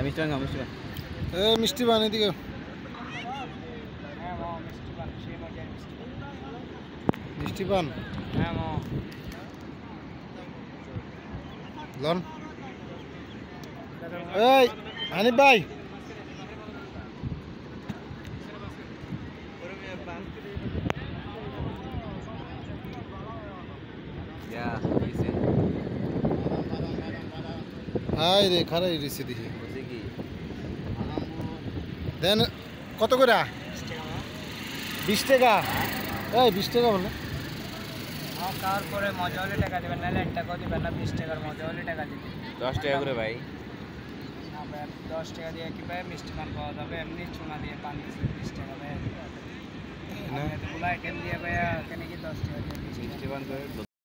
মিষ্টি পান খাও, মিষ্টি পান। মিষ্টি পান এদিকে। মিষ্টি পান লন। এই হানিফ ভাই, হাই রে খারাই রেছে দেখি দেন। কত করে? 20 টাকা। এই 20 টাকা বলে খাওয়ার পরে মজা হলে টাকা দেবেন, নাহলে 1 টাকাও দেবেন না। 20 টাকার মজা হলে টাকা দেবেন। 10 টাকা করে ভাই। না ভাই, 10 টাকা দিয়ে কি ভাই মিষ্টি পান পাওয়া যাবে? এমনি চুনা দিয়ে পান দিচ্ছে 20 টাকা ভাই। এতগুলো আইটেম দিয়ে ভাইয়া এখানে কি 10 টাকা দিয়ে মিষ্টি পান করে